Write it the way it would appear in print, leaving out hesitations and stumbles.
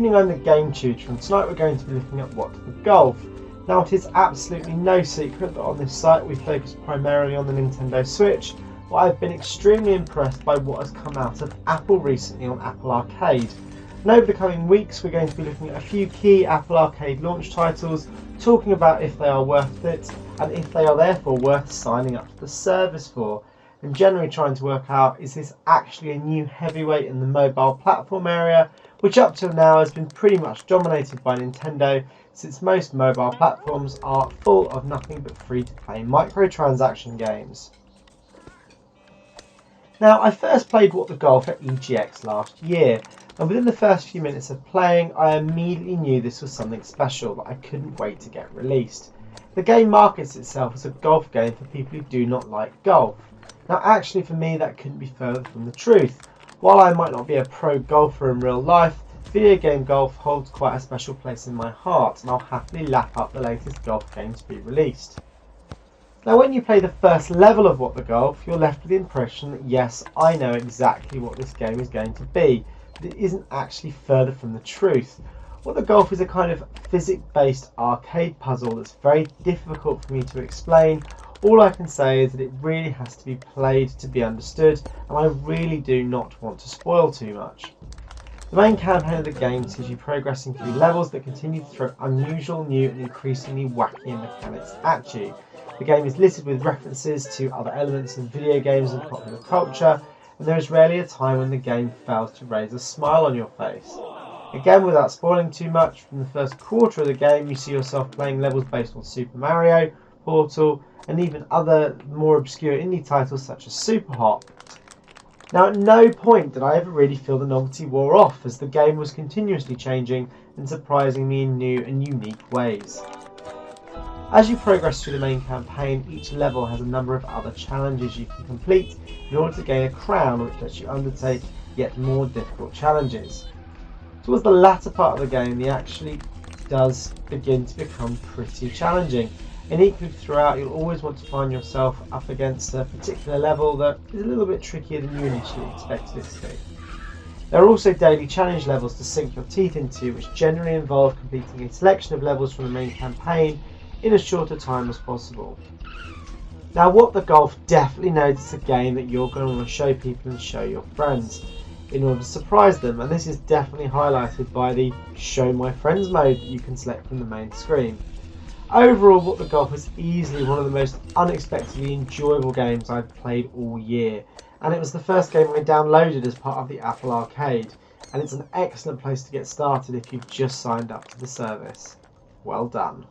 evening, I'm the Game Tutor, and tonight we're going to be looking at What the Golf. Now, it is absolutely no secret that on this site we focus primarily on the Nintendo Switch, but I've been extremely impressed by what has come out of Apple recently on Apple Arcade. And over the coming weeks we're going to be looking at a few key Apple Arcade launch titles, talking about if they are worth it and if they are therefore worth signing up to the service for, and generally trying to work out, is this actually a new heavyweight in the mobile platform area, which up till now has been pretty much dominated by Nintendo, since most mobile platforms are full of nothing but free-to-play microtransaction games. Now, I first played What the Golf at EGX last year, and within the first few minutes of playing I immediately knew this was something special that I couldn't wait to get released. The game markets itself as a golf game for people who do not like golf. Now, actually for me that couldn't be further from the truth. While I might not be a pro golfer in real life, video game golf holds quite a special place in my heart, and I'll happily lap up the latest golf game to be released. Now, when you play the first level of What the Golf, you're left with the impression that yes, I know exactly what this game is going to be, but it isn't actually further from the truth. What the Golf is a kind of physics-based arcade puzzle that's very difficult for me to explain. All I can say is that it really has to be played to be understood, and I really do not want to spoil too much. The main campaign of the game sees you progressing through levels that continue to throw unusual, new and increasingly wacky mechanics at you. The game is littered with references to other elements of video games and popular culture, and there is rarely a time when the game fails to raise a smile on your face. Again, without spoiling too much, from the first quarter of the game you see yourself playing levels based on Super Mario, Portal, and even other more obscure indie titles such as Super HONK. Now, at no point did I ever really feel the novelty wore off, as the game was continuously changing and surprising me in new and unique ways. As you progress through the main campaign, each level has a number of other challenges you can complete in order to gain a crown, which lets you undertake yet more difficult challenges. Towards the latter part of the game, it actually does begin to become pretty challenging, and equally throughout you'll always want to find yourself up against a particular level that is a little bit trickier than you initially expected it to be. There are also daily challenge levels to sink your teeth into, which generally involve completing a selection of levels from the main campaign in as short a time as possible. Now, What the Golf definitely knows it's a game that you're going to want to show people and show your friends in order to surprise them, and this is definitely highlighted by the Show My Friends mode that you can select from the main screen. Overall, What the Golf is easily one of the most unexpectedly enjoyable games I've played all year, and it was the first game I downloaded as part of the Apple Arcade, and it's an excellent place to get started if you've just signed up to the service. Well done.